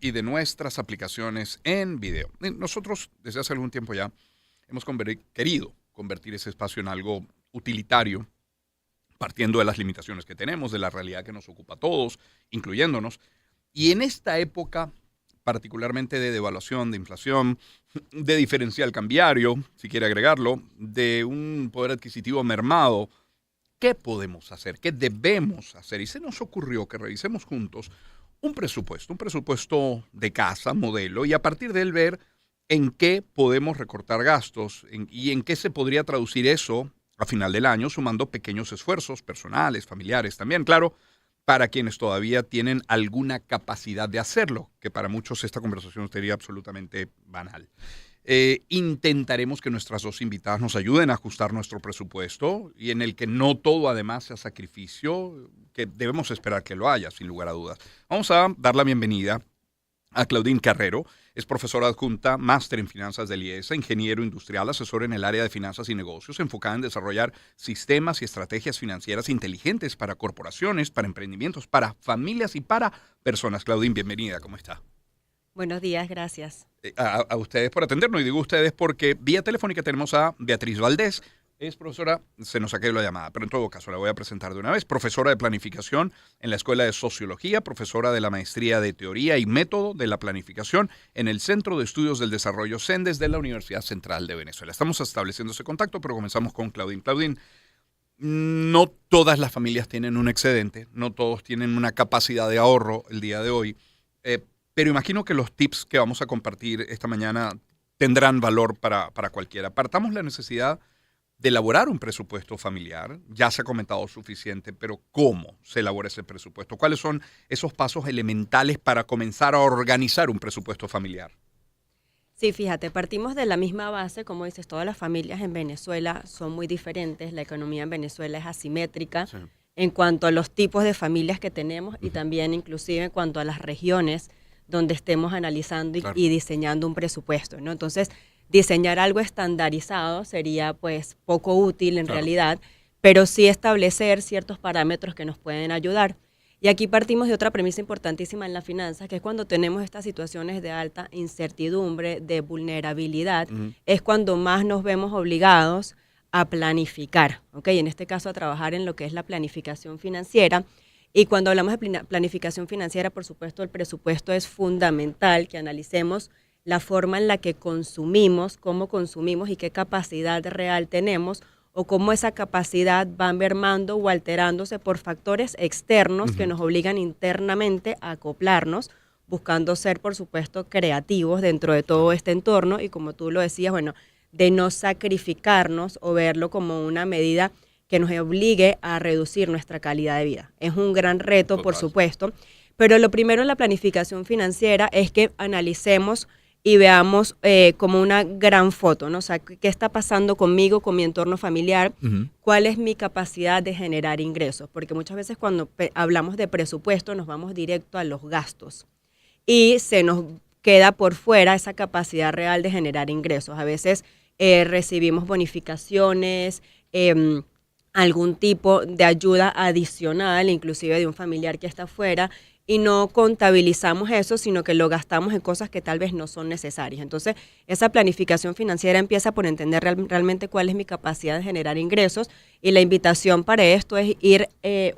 y de nuestras aplicaciones en video. Nosotros, desde hace algún tiempo ya, hemos querido convertir ese espacio en algo utilitario, partiendo de las limitaciones que tenemos, de la realidad que nos ocupa a todos, incluyéndonos. Y en esta época, particularmente de devaluación, de inflación, de diferencial cambiario, si quiere agregarlo, de un poder adquisitivo mermado, ¿qué podemos hacer? ¿Qué debemos hacer? Y se nos ocurrió que revisemos juntos un presupuesto de casa, modelo, y a partir de él ver en qué podemos recortar gastos y en qué se podría traducir eso a final del año, sumando pequeños esfuerzos personales, familiares también, claro, para quienes todavía tienen alguna capacidad de hacerlo, que para muchos esta conversación sería absolutamente banal. Intentaremos que nuestras dos invitadas nos ayuden a ajustar nuestro presupuesto y en el que no todo además sea sacrificio, que debemos esperar que lo haya, sin lugar a dudas. Vamos a dar la bienvenida a Claudine Carrero. Es profesora adjunta, máster en finanzas del IESA, ingeniero industrial, asesor en el área de finanzas y negocios, enfocada en desarrollar sistemas y estrategias financieras inteligentes para corporaciones, para emprendimientos, para familias y para personas. Claudine, bienvenida, ¿cómo está? Buenos días, gracias. A ustedes por atendernos, y digo ustedes porque vía telefónica tenemos a Beatriz Valdés. Es profesora, se nos ha caído la llamada, pero en todo caso la voy a presentar de una vez. Profesora de planificación en la Escuela de Sociología, profesora de la Maestría de Teoría y Método de la Planificación en el Centro de Estudios del Desarrollo CENDES de la Universidad Central de Venezuela. Estamos estableciendo ese contacto, pero comenzamos con Claudine. Claudine, no todas las familias tienen un excedente, no todos tienen una capacidad de ahorro el día de hoy, pero imagino que los tips que vamos a compartir esta mañana tendrán valor para cualquiera. Partamos la necesidad de elaborar un presupuesto familiar. Ya se ha comentado suficiente, pero ¿cómo se elabora ese presupuesto? ¿Cuáles son esos pasos elementales para comenzar a organizar un presupuesto familiar? Sí, fíjate, partimos de la misma base, como dices, todas las familias en Venezuela son muy diferentes, la economía en Venezuela es asimétrica Sí. en cuanto a los tipos de familias que tenemos y Ujú. también inclusive en cuanto a las regiones donde estemos analizando Claro. y diseñando un presupuesto, ¿no? Entonces, diseñar algo estandarizado sería pues poco útil en Claro. realidad, pero sí establecer ciertos parámetros que nos pueden ayudar. Y aquí partimos de otra premisa importantísima en la finanza, que es cuando tenemos estas situaciones de alta incertidumbre, de vulnerabilidad, Ujú. es cuando más nos vemos obligados a planificar, ¿ok? En este caso a trabajar en lo que es la planificación financiera. Y cuando hablamos de planificación financiera, por supuesto, el presupuesto es fundamental que analicemos la forma en la que consumimos, cómo consumimos y qué capacidad real tenemos, o cómo esa capacidad va mermando o alterándose por factores externos que Ujú. nos obligan internamente a acoplarnos, buscando ser, por supuesto, creativos dentro de todo Claro. este entorno y, como tú lo decías, bueno, de no sacrificarnos o verlo como una medida que nos obligue a reducir nuestra calidad de vida. Es un gran reto, por Total. supuesto, pero lo primero en la planificación financiera es que analicemos y veamos como una gran foto, ¿no? O sea, ¿qué está pasando conmigo, con mi entorno familiar? Ujú. ¿Cuál es mi capacidad de generar ingresos? Porque muchas veces cuando hablamos de presupuesto nos vamos directo a los gastos y se nos queda por fuera esa capacidad real de generar ingresos. A veces recibimos bonificaciones, algún tipo de ayuda adicional, inclusive de un familiar que está afuera, y no contabilizamos eso, sino que lo gastamos en cosas que tal vez no son necesarias. Entonces, esa planificación financiera empieza por entender realmente cuál es mi capacidad de generar ingresos, y la invitación para esto es ir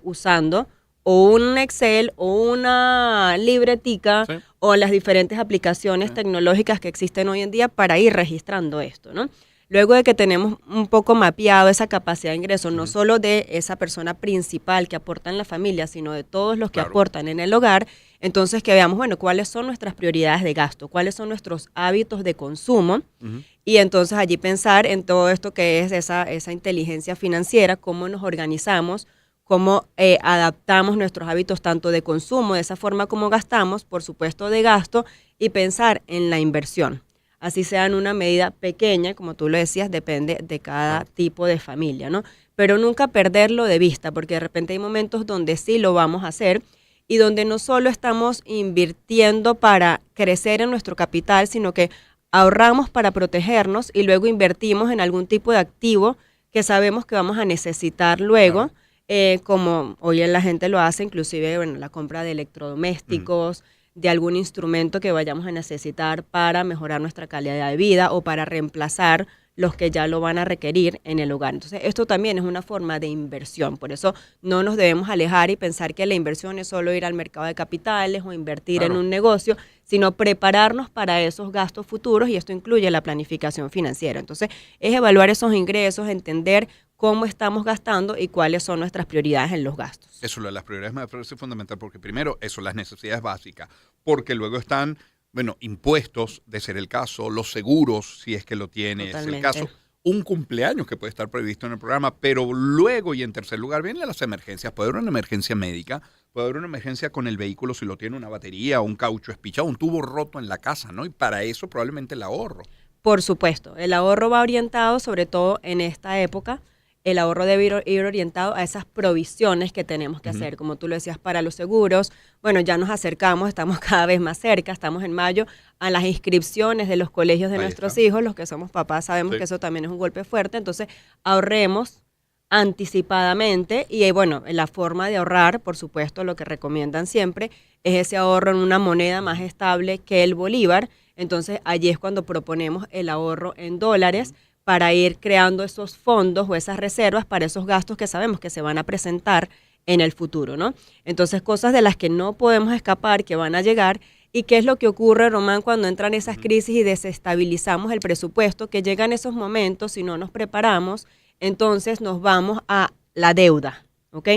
usando o un Excel o una libretica Sí. o las diferentes aplicaciones Sí. tecnológicas que existen hoy en día para ir registrando esto, ¿no? Luego de que tenemos un poco mapeado esa capacidad de ingreso, no Ujú. solo de esa persona principal que aporta en la familia, sino de todos los que Claro. aportan en el hogar, entonces que veamos, bueno, cuáles son nuestras prioridades de gasto, cuáles son nuestros hábitos de consumo, Ujú. y entonces allí pensar en todo esto que es esa inteligencia financiera, cómo nos organizamos, cómo adaptamos nuestros hábitos tanto de consumo, de esa forma como gastamos, por supuesto de gasto, y pensar en la inversión. Así sea en una medida pequeña, como tú lo decías, depende de cada Claro. tipo de familia, ¿no? Pero nunca perderlo de vista, porque de repente hay momentos donde sí lo vamos a hacer y donde no solo estamos invirtiendo para crecer en nuestro capital, sino que ahorramos para protegernos y luego invertimos en algún tipo de activo que sabemos que vamos a necesitar luego, Claro. como hoy en la gente lo hace, inclusive bueno, la compra de Ujú. electrodomésticos, de algún instrumento que vayamos a necesitar para mejorar nuestra calidad de vida o para reemplazar los que ya lo van a requerir en el hogar. Entonces, esto también es una forma de inversión. Por eso no nos debemos alejar y pensar que la inversión es solo ir al mercado de capitales o invertir en un negocio, sino prepararnos para esos gastos futuros, y esto incluye la planificación financiera. Entonces, es evaluar esos ingresos, entender cómo estamos gastando y cuáles son nuestras prioridades en los gastos. Eso, las prioridades me parece fundamental, porque primero, eso, las necesidades básicas, porque luego están, bueno, impuestos, de ser el caso, los seguros, si es que lo tiene, Totalmente. es el caso, un cumpleaños que puede estar previsto en el programa, pero luego y en tercer lugar vienen las emergencias. Puede haber una emergencia médica, puede haber una emergencia con el vehículo si lo tiene, una batería, un caucho espichado, un tubo roto en la casa, ¿no? Y para eso probablemente el ahorro. Por supuesto, el ahorro va orientado, sobre todo en esta época, el ahorro debe ir orientado a esas provisiones que tenemos que hacer, como tú lo decías, para los seguros. Bueno, ya nos acercamos, estamos cada vez más cerca, estamos en mayo, a las inscripciones de los colegios de nuestros hijos. Los que somos papás sabemos que eso también es un golpe fuerte, entonces ahorremos anticipadamente. Y bueno, la forma de ahorrar, por supuesto, lo que recomiendan siempre es ese ahorro en una moneda más estable que el bolívar. Entonces allí es cuando proponemos el ahorro en dólares, para ir creando esos fondos o esas reservas para esos gastos que sabemos que se van a presentar en el futuro, ¿no? Entonces, cosas de las que no podemos escapar, que van a llegar. ¿Y qué es lo que ocurre, Román, cuando entran esas crisis y desestabilizamos el presupuesto? Que llegan esos momentos, si no nos preparamos, entonces nos vamos a la deuda, ¿ok?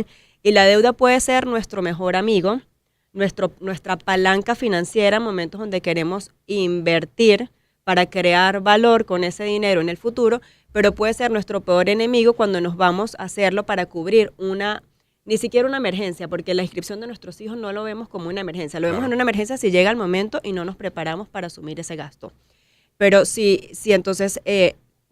Y la deuda puede ser nuestro mejor amigo, nuestra palanca financiera en momentos donde queremos invertir para crear valor con ese dinero en el futuro, pero puede ser nuestro peor enemigo cuando nos vamos a hacerlo para cubrir ni siquiera una emergencia, porque la inscripción de nuestros hijos no lo vemos como una emergencia, lo vemos en una emergencia si llega el momento y no nos preparamos para asumir ese gasto. Pero si entonces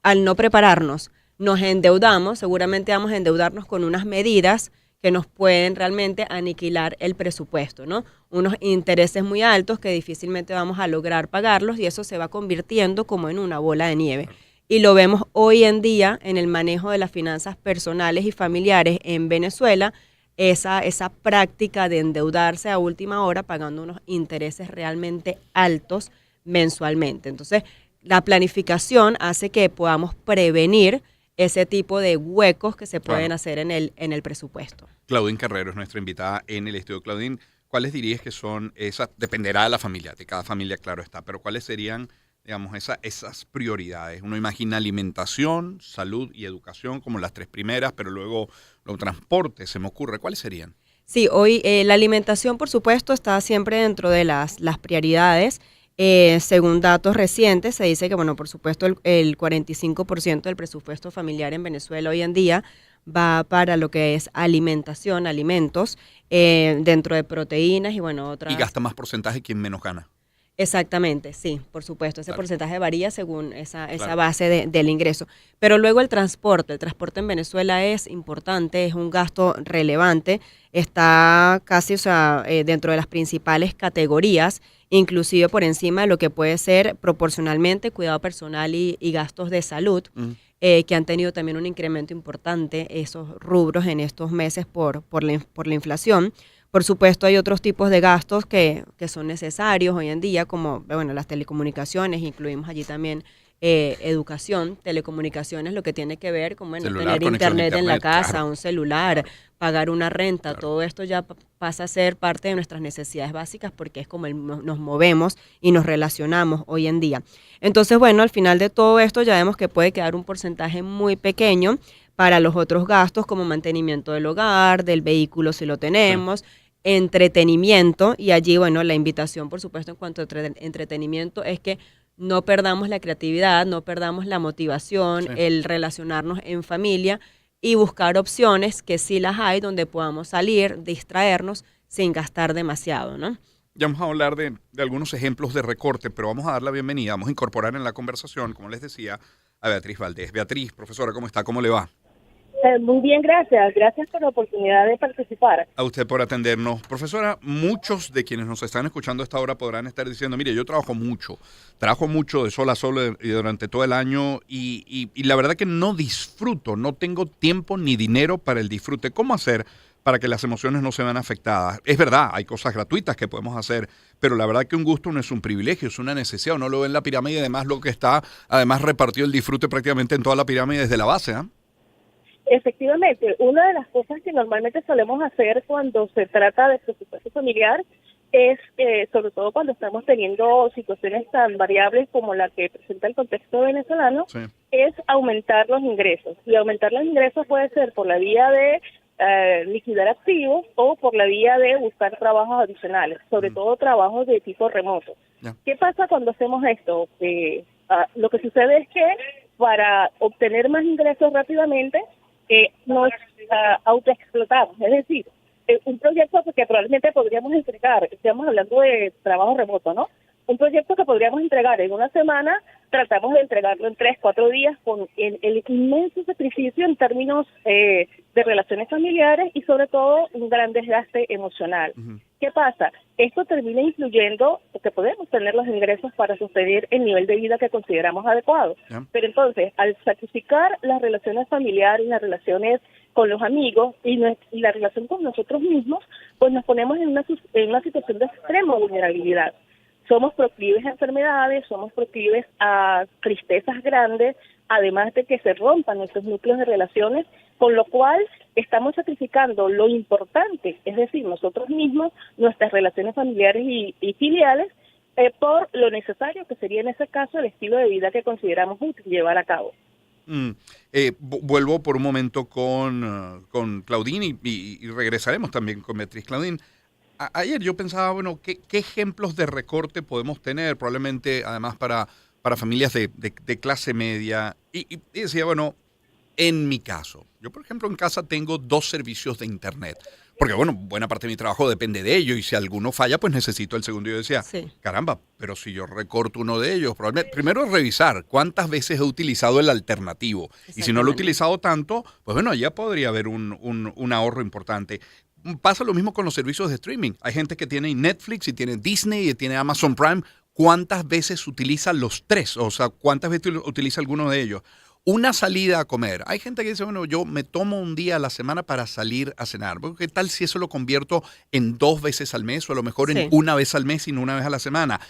al no prepararnos nos endeudamos, seguramente vamos a endeudarnos con unas medidas que nos pueden realmente aniquilar el presupuesto, ¿no? Unos intereses muy altos que difícilmente vamos a lograr pagarlos, y eso se va convirtiendo como en una bola de nieve. Y lo vemos hoy en día en el manejo de las finanzas personales y familiares en Venezuela, esa práctica de endeudarse a última hora pagando unos intereses realmente altos mensualmente. Entonces, la planificación hace que podamos prevenir ese tipo de huecos que se pueden hacer en el presupuesto. Claudine Carrero es nuestra invitada en el estudio. Claudine, ¿cuáles dirías que son esas? Dependerá de la familia, de cada familia, claro está, pero ¿cuáles serían, digamos, esas prioridades? Uno imagina alimentación, salud y educación como las tres primeras, pero luego los transportes, se me ocurre. ¿Cuáles serían? Sí, hoy la alimentación, por supuesto, está siempre dentro de las prioridades. Según datos recientes, se dice que, bueno, por supuesto, el 45% del presupuesto familiar en Venezuela hoy en día va para lo que es alimentación, alimentos, dentro de proteínas y, bueno, otras. Y gasta más porcentaje quien menos gana. Exactamente, sí, por supuesto. Ese porcentaje varía según esa base del ingreso. Pero luego el transporte en Venezuela es importante, es un gasto relevante, está casi, dentro de las principales categorías, inclusive por encima de lo que puede ser proporcionalmente cuidado personal y gastos de salud, que han tenido también un incremento importante esos rubros en estos meses por la inflación. Por supuesto, hay otros tipos de gastos que son necesarios hoy en día, como, bueno, las telecomunicaciones, incluimos allí también educación, telecomunicaciones, lo que tiene que ver con, bueno, tener internet en la casa, un celular, pagar una renta, todo esto ya pasa a ser parte de nuestras necesidades básicas, porque es como nos movemos y nos relacionamos hoy en día. Entonces, bueno, al final de todo esto ya vemos que puede quedar un porcentaje muy pequeño para los otros gastos, como mantenimiento del hogar, del vehículo si lo tenemos, entretenimiento, y allí, bueno, la invitación, por supuesto, en cuanto a entretenimiento es que no perdamos la creatividad, no perdamos la motivación, el relacionarnos en familia y buscar opciones que sí las hay, donde podamos salir, distraernos sin gastar demasiado, ¿no? Ya vamos a hablar de algunos ejemplos de recorte, pero vamos a dar la bienvenida, vamos a incorporar en la conversación, como les decía, a Beatriz Valdés. Beatriz, profesora, ¿cómo está? ¿Cómo le va? Muy bien, gracias. Gracias por la oportunidad de participar. A usted por atendernos. Profesora, muchos de quienes nos están escuchando a esta hora podrán estar diciendo, mire, yo trabajo mucho de sol a sol y durante todo el año y la verdad que no disfruto, no tengo tiempo ni dinero para el disfrute. ¿Cómo hacer para que las emociones no se vean afectadas. Es verdad, hay cosas gratuitas que podemos hacer, pero la verdad que un gusto no es un privilegio, es una necesidad. Uno lo ve en la pirámide y además lo que está, además repartido el disfrute prácticamente en toda la pirámide desde la base, ¿eh? Efectivamente, una de las cosas que normalmente solemos hacer cuando se trata de presupuesto familiar es, sobre todo cuando estamos teniendo situaciones tan variables como la que presenta el contexto venezolano, Sí. es aumentar los ingresos. Y aumentar los ingresos puede ser por la vía de liquidar activos o por la vía de buscar trabajos adicionales, sobre todo trabajos de tipo remoto. Ya. ¿Qué pasa cuando hacemos esto? Lo que sucede es que para obtener más ingresos rápidamente nos autoexplotamos, es decir, un proyecto que probablemente podríamos entregar, estamos hablando de trabajo remoto, ¿no? Un proyecto que podríamos entregar en una semana, tratamos de entregarlo en 3, 4 días con el inmenso sacrificio en términos de relaciones familiares y sobre todo un gran desgaste emocional. Ujú. ¿Qué pasa? Esto termina influyendo porque podemos tener los ingresos para sostener el nivel de vida que consideramos adecuado. Ya. Pero entonces, al sacrificar las relaciones familiares, las relaciones con los amigos y la relación con nosotros mismos, pues nos ponemos en una situación de extrema vulnerabilidad. Somos proclives a enfermedades, somos proclives a tristezas grandes, además de que se rompan nuestros núcleos de relaciones, con lo cual estamos sacrificando lo importante, es decir, nosotros mismos, nuestras relaciones familiares y filiales, por lo necesario que sería en ese caso el estilo de vida que consideramos útil llevar a cabo. Vuelvo por un momento con Claudine y regresaremos también con Beatriz. Claudine, ayer yo pensaba, bueno, ¿qué ejemplos de recorte podemos tener? Probablemente, además, para familias de clase media. Y decía, bueno, en mi caso, yo, por ejemplo, en casa tengo 2 servicios de Internet. Porque, bueno, buena parte de mi trabajo depende de ello y si alguno falla, pues necesito el segundo. Y yo decía, Sí. caramba, pero si yo recorto uno de ellos, probablemente, primero revisar cuántas veces he utilizado el alternativo. Y si no lo he Exactamente. utilizado tanto, pues bueno, ya podría haber un ahorro importante. Pasa lo mismo con los servicios de streaming. Hay gente que tiene Netflix y tiene Disney y tiene Amazon Prime. ¿Cuántas veces utiliza los 3? O sea, ¿cuántas veces utiliza alguno de ellos? Una salida a comer. Hay gente que dice, bueno, yo me tomo un día a la semana para salir a cenar. ¿Qué tal si eso lo convierto en 2 veces al mes o a lo mejor en Sí. una vez al mes y no una vez a la semana?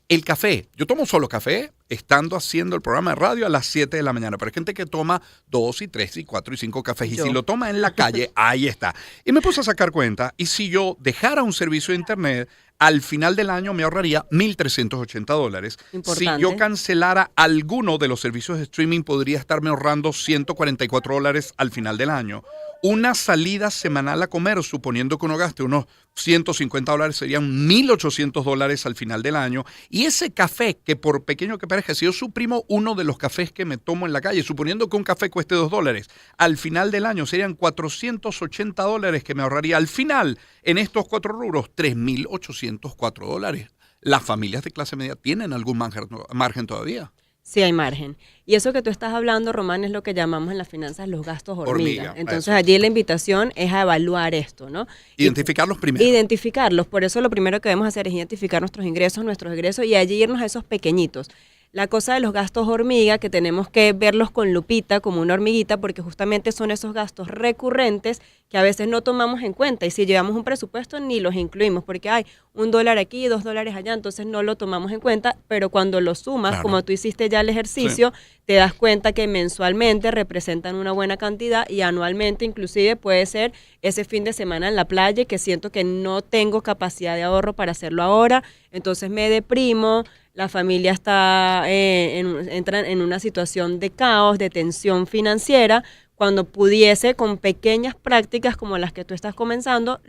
El café. Yo tomo solo café estando haciendo el programa de radio a las 7 de la mañana. Pero hay gente que toma 2 y 3 y 4 y 5 cafés. Y Yo. si lo toma en la calle, ahí está. Y me puse a sacar cuenta. Y si yo dejara un servicio de Internet, al final del año me ahorraría $1,380. Importante. Si yo cancelara alguno de los servicios de streaming, podría estarme ahorrando $144 al final del año. Una salida semanal a comer, suponiendo que uno gaste unos $150, serían $1,800 al final del año. Y ese café, que por pequeño que parezca, si yo suprimo uno de los cafés que me tomo en la calle, suponiendo que un café cueste $2, al final del año serían $480 que me ahorraría al final en estos 4 rubros, $3,804. Las familias de clase media tienen algún margen todavía. Sí hay margen. Y eso que tú estás hablando, Román, es lo que llamamos en las finanzas los gastos hormiga. Entonces eso. allí la invitación es a evaluar esto, ¿no? Identificarlos primero. Identificarlos. Por eso lo primero que debemos hacer es identificar nuestros egresos y allí irnos a esos pequeñitos. La cosa de los gastos hormiga, que tenemos que verlos con lupita, como una hormiguita, porque justamente son esos gastos recurrentes que a veces no tomamos en cuenta. Y si llevamos un presupuesto, ni los incluimos, porque hay $1 aquí, $2 allá, entonces no lo tomamos en cuenta. Pero cuando lo sumas, Claro. como tú hiciste ya el ejercicio, te das cuenta que mensualmente representan una buena cantidad y anualmente inclusive puede ser ese fin de semana en la playa que siento que no tengo capacidad de ahorro para hacerlo ahora, entonces me deprimo. La familia entra en una situación de caos, de tensión financiera, cuando pudiese, con pequeñas prácticas como las que tú estás comentando,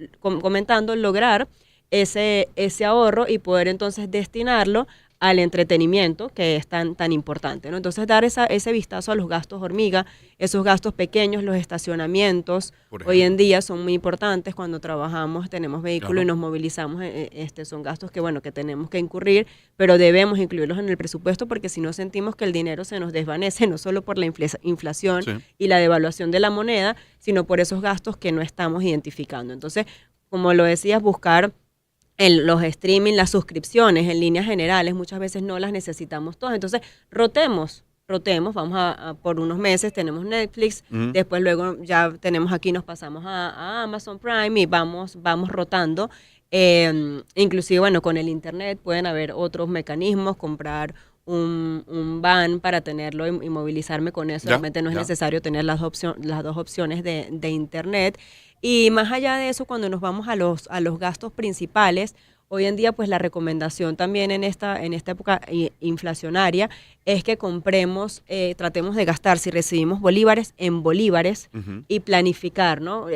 lograr ese ahorro y poder entonces destinarlo al entretenimiento, que es tan importante, ¿no? Entonces, dar ese vistazo a los gastos hormiga, esos gastos pequeños, los estacionamientos, hoy en día son muy importantes cuando trabajamos, tenemos vehículo Claro. y nos movilizamos, son gastos que tenemos que incurrir, pero debemos incluirlos en el presupuesto porque si no sentimos que el dinero se nos desvanece, no solo por la inflación Sí. y la devaluación de la moneda, sino por esos gastos que no estamos identificando. Entonces, como lo decías, buscar los streaming, las suscripciones en líneas generales, muchas veces no las necesitamos todas. Entonces, rotemos rotemos, vamos por unos meses, tenemos Netflix, después luego ya tenemos aquí, nos pasamos a Amazon Prime y vamos rotando. Inclusive, bueno, con el internet pueden haber otros mecanismos, comprar un van para tenerlo y movilizarme con eso. Realmente no es necesario tener las dos opciones de internet. Y más allá de eso, cuando nos vamos a los gastos principales, hoy en día, pues la recomendación también en esta época inflacionaria es que compremos, tratemos de gastar, si recibimos bolívares, en bolívares y planificar, ¿no?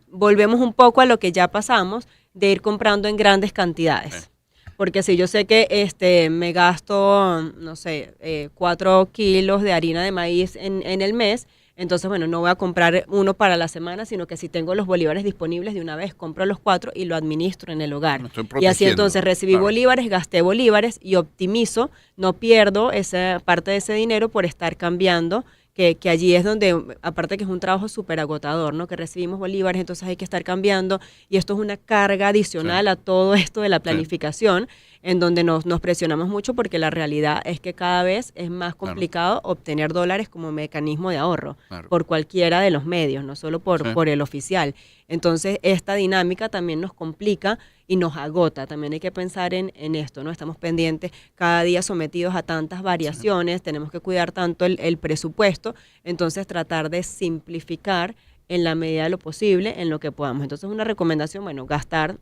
Volvemos un poco a lo que ya pasamos, de ir comprando en grandes cantidades. Porque si yo sé que me gasto, no sé, 4 kilos de harina de maíz en el mes, entonces, bueno, no voy a comprar uno para la semana, sino que si tengo los bolívares disponibles de una vez, compro los 4 y lo administro en el hogar. Y así entonces recibí bolívares, gasté bolívares y optimizo, no pierdo esa parte de ese dinero por estar cambiando, que allí es donde, aparte que es un trabajo súper agotador, ¿no? Que recibimos bolívares, entonces hay que estar cambiando y esto es una carga adicional a todo esto de la planificación, en donde nos presionamos mucho porque la realidad es que cada vez es más complicado obtener dólares como mecanismo de ahorro por cualquiera de los medios, no solo por el oficial. Entonces, esta dinámica también nos complica y nos agota. También hay que pensar en esto, ¿no? Estamos pendientes cada día sometidos a tantas variaciones, tenemos que cuidar tanto el presupuesto, entonces tratar de simplificar en la medida de lo posible en lo que podamos. Entonces, una recomendación, bueno, gastar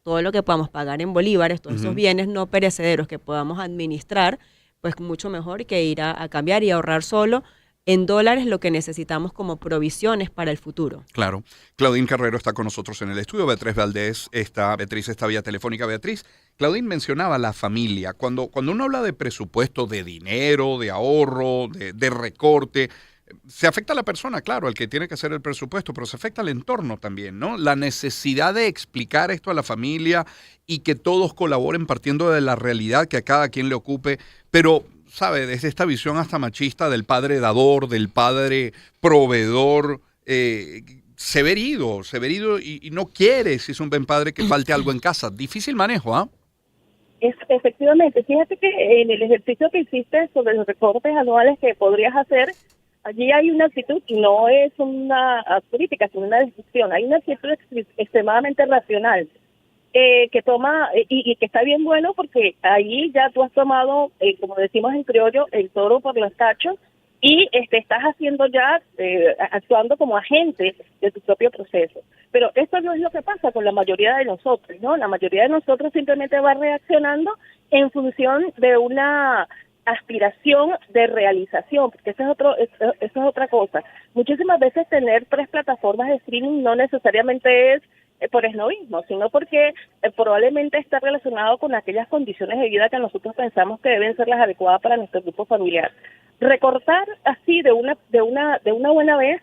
todo lo que podamos pagar en bolívares, todos esos bienes no perecederos que podamos administrar, pues mucho mejor que ir a cambiar y ahorrar solo en dólares lo que necesitamos como provisiones para el futuro. Claro. Claudine Carrero está con nosotros en el estudio. Beatriz Valdés Beatriz está vía telefónica. Beatriz, Claudine mencionaba la familia. Cuando uno habla de presupuesto, de dinero, de ahorro, de recorte, se afecta a la persona, claro, el que tiene que hacer el presupuesto, pero se afecta al entorno también, ¿no? La necesidad de explicar esto a la familia y que todos colaboren partiendo de la realidad que a cada quien le ocupe, pero ¿sabe? Desde esta visión hasta machista del padre dador, del padre proveedor, se ve herido y no quiere, si es un buen padre, que falte algo en casa. Difícil manejo, ¿ah? Efectivamente. Fíjate que en el ejercicio que hiciste sobre los recortes anuales que podrías hacer, allí hay una actitud, y no es una crítica, sino una discusión. Hay una actitud extremadamente racional. Que toma y que está bien bueno, porque ahí ya tú has tomado, como decimos en criollo, el toro por los cachos y estás haciendo ya, actuando como agente de tu propio proceso. Pero esto no es lo que pasa con la mayoría de nosotros, ¿no? La mayoría de nosotros simplemente va reaccionando en función de una aspiración de realización, porque eso es otra cosa. Muchísimas veces tener 3 plataformas de streaming no necesariamente es por esnovismo, sino porque probablemente está relacionado con aquellas condiciones de vida que nosotros pensamos que deben ser las adecuadas para nuestro grupo familiar. Recortar así de una buena vez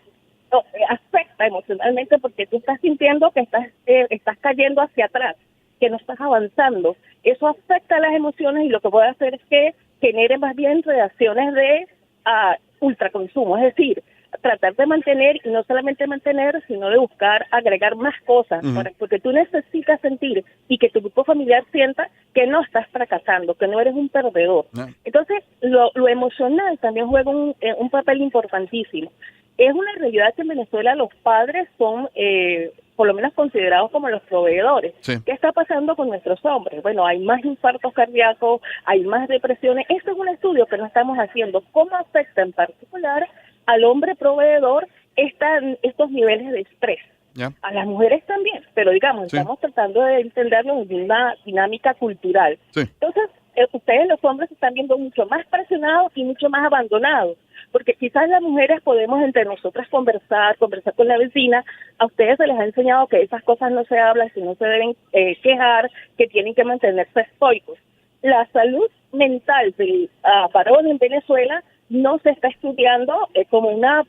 afecta emocionalmente, porque tú estás sintiendo que estás cayendo hacia atrás, que no estás avanzando. Eso afecta a las emociones y lo que puede hacer es que genere más bien reacciones de ultraconsumo, es decir, tratar de mantener, y no solamente mantener, sino de buscar agregar más cosas, porque tú necesitas sentir y que tu grupo familiar sienta que no estás fracasando, que no eres un perdedor. Entonces, lo emocional también juega un papel importantísimo. Es una realidad que en Venezuela los padres son, por lo menos, considerados como los proveedores. Sí. ¿Qué está pasando con nuestros hombres? Bueno, hay más infartos cardíacos, hay más depresiones. Este es un estudio que no estamos haciendo. ¿Cómo afecta en particular al hombre proveedor estos niveles de estrés? A las mujeres también, pero digamos, estamos tratando de entenderlo en una dinámica cultural. Entonces, ustedes los hombres se están viendo mucho más presionados y mucho más abandonados, porque quizás las mujeres podemos entre nosotras conversar con la vecina. A ustedes se les ha enseñado que esas cosas no se hablan, si no se deben quejar, que tienen que mantenerse estoicos. La salud mental del varón en Venezuela no se está estudiando como una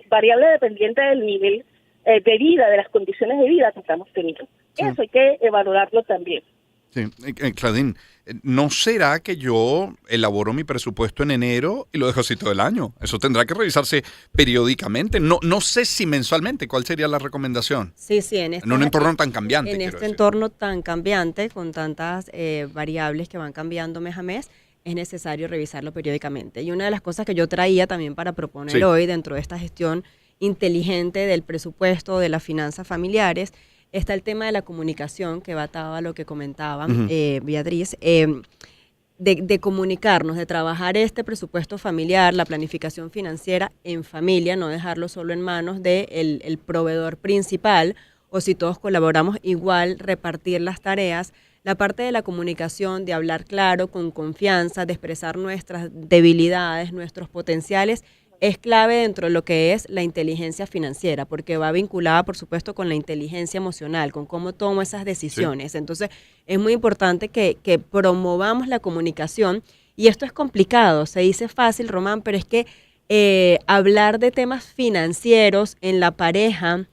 variable dependiente del nivel de vida, de las condiciones de vida que estamos teniendo. Eso hay que valorarlo también. Sí, Claudine, ¿no será que yo elaboro mi presupuesto en enero y lo dejo así todo el año? Eso tendrá que revisarse periódicamente. No sé si mensualmente. ¿Cuál sería la recomendación? Sí, en un entorno tan cambiante. En este entorno tan cambiante, con tantas variables que van cambiando mes a mes, es necesario revisarlo periódicamente. Y una de las cosas que yo traía también para proponer Sí. hoy dentro de esta gestión inteligente del presupuesto, de las finanzas familiares, está el tema de la comunicación, que va atado a lo que comentaba Beatriz, de comunicarnos, de trabajar este presupuesto familiar, la planificación financiera en familia, no dejarlo solo en manos del el proveedor principal, o si todos colaboramos igual, repartir las tareas. La parte de la comunicación, de hablar claro, con confianza, de expresar nuestras debilidades, nuestros potenciales, es clave dentro de lo que es la inteligencia financiera, porque va vinculada, por supuesto, con la inteligencia emocional, con cómo tomo esas decisiones. Sí. Entonces, es muy importante que promovamos la comunicación, y esto es complicado, se dice fácil, Román, pero es que hablar de temas financieros en la pareja,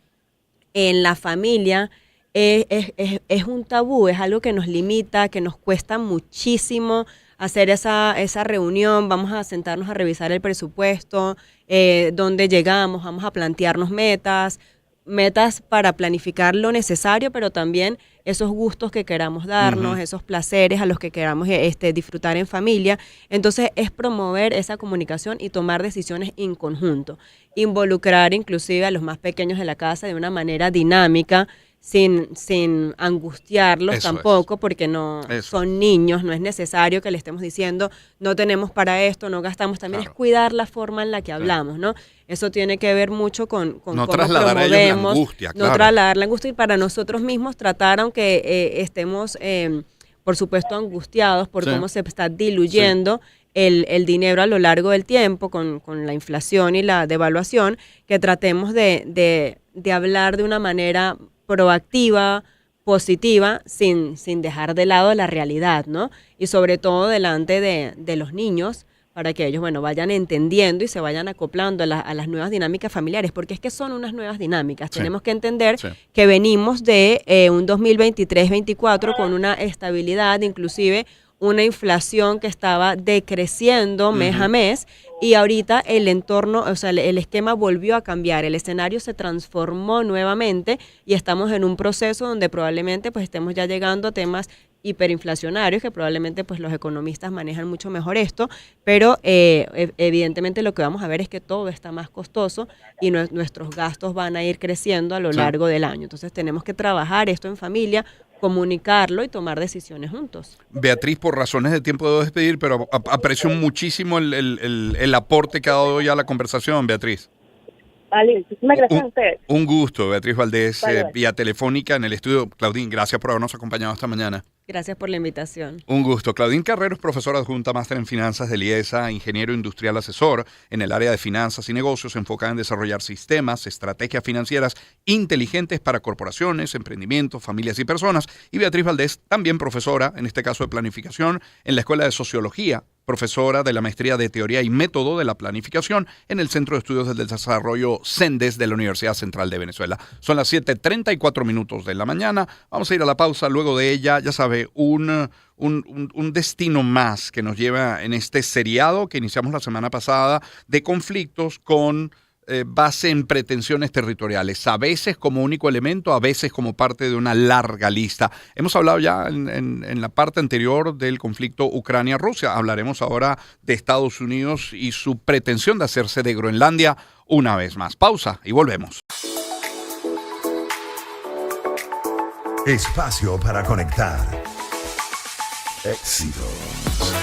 en la familia, es un tabú, es algo que nos limita, que nos cuesta muchísimo hacer esa reunión. Vamos a sentarnos a revisar el presupuesto, dónde llegamos, vamos a plantearnos metas para planificar lo necesario, pero también esos gustos que queramos darnos, esos placeres a los que queramos disfrutar en familia. Entonces es promover esa comunicación y tomar decisiones en conjunto, involucrar inclusive a los más pequeños de la casa de una manera dinámica, sin angustiarlos. Eso tampoco, porque no son niños, no es necesario que le estemos diciendo no tenemos para esto, no gastamos. También es cuidar la forma en la que hablamos, ¿no? Eso tiene que ver mucho con no cómo trasladar promovemos, a ellos la angustia, no trasladar la angustia, y para nosotros mismos tratar, aunque estemos por supuesto angustiados por cómo se está diluyendo el dinero a lo largo del tiempo con la inflación y la devaluación, que tratemos de hablar de una manera proactiva, positiva, sin dejar de lado la realidad, ¿no? Y sobre todo delante de los niños, para que ellos, bueno, vayan entendiendo y se vayan acoplando a las nuevas dinámicas familiares, porque es que son unas nuevas dinámicas. Tenemos que entender que venimos de un 2023-24 con una estabilidad, inclusive una inflación que estaba decreciendo mes a mes, y ahorita el entorno, o sea, el esquema volvió a cambiar, el escenario se transformó nuevamente y estamos en un proceso donde probablemente pues estemos ya llegando a temas hiperinflacionarios, que probablemente pues los economistas manejan mucho mejor esto, pero evidentemente lo que vamos a ver es que todo está más costoso y nuestros gastos van a ir creciendo a lo largo del año. Entonces tenemos que trabajar esto en familia, comunicarlo y tomar decisiones juntos. Beatriz, por razones de tiempo debo despedir, pero aprecio muchísimo el aporte que ha dado ya a la conversación, Beatriz. Vale, muchísimas gracias a ustedes. Un gusto, Beatriz Valdés, vía telefónica en el estudio. Claudín, gracias por habernos acompañado esta mañana. Gracias por la invitación. Un gusto. Claudín Carrero es profesora adjunta máster en finanzas del IESA, ingeniero industrial asesor en el área de finanzas y negocios, enfocada en desarrollar sistemas, estrategias financieras inteligentes para corporaciones, emprendimientos, familias y personas. Y Beatriz Valdés, también profesora, en este caso de planificación, en la Escuela de Sociología, profesora de la Maestría de Teoría y Método de la Planificación en el Centro de Estudios del Desarrollo CENDES de la Universidad Central de Venezuela. Son las 7:34 de la mañana. Vamos a ir a la pausa. Luego de ella, ya sabe, un destino más que nos lleva en este seriado que iniciamos la semana pasada de conflictos con base en pretensiones territoriales, a veces como único elemento, a veces como parte de una larga lista. Hemos hablado ya en la parte anterior del conflicto Ucrania-Rusia. Hablaremos ahora de Estados Unidos y su pretensión de hacerse de Groenlandia una vez más. Pausa y volvemos. Espacio para conectar. Éxitos.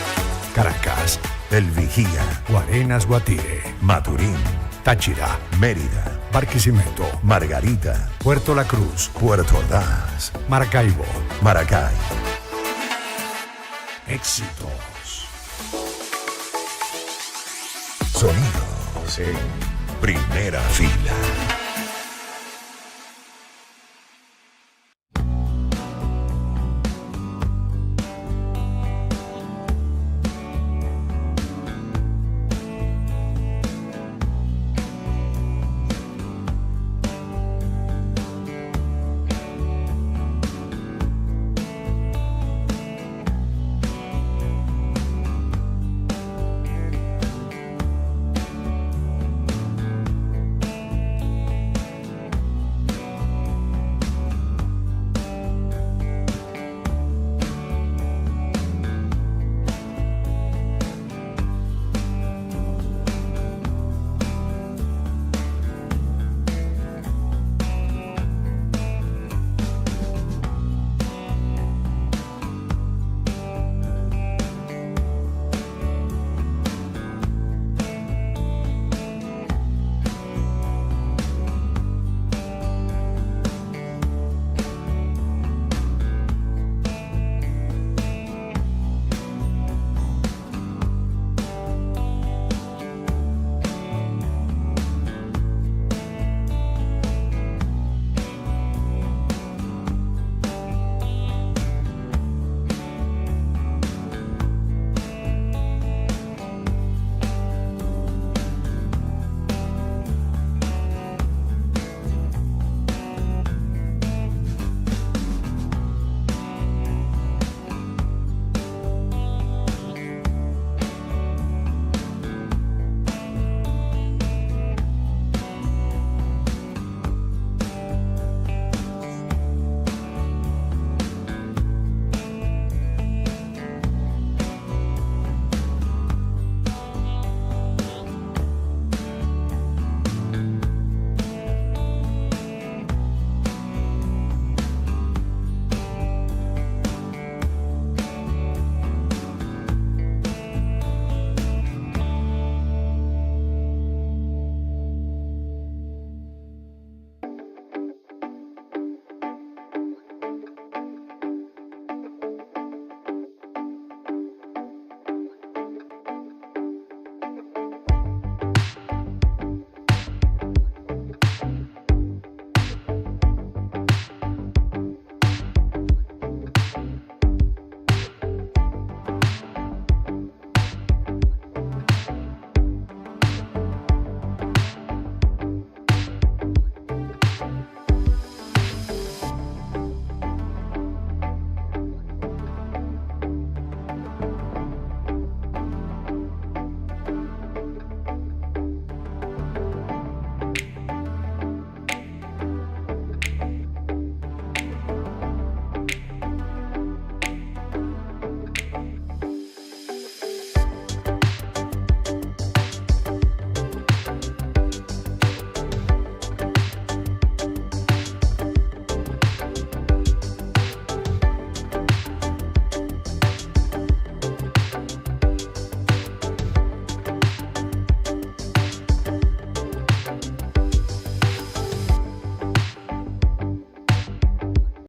Caracas, El Vigía, Guarenas, Guatire, Maturín, Táchira, Mérida, Barquisimeto, Margarita, Puerto La Cruz, Puerto Ordaz, Maracaibo. Maracay. Éxitos. Sonidos en primera fila.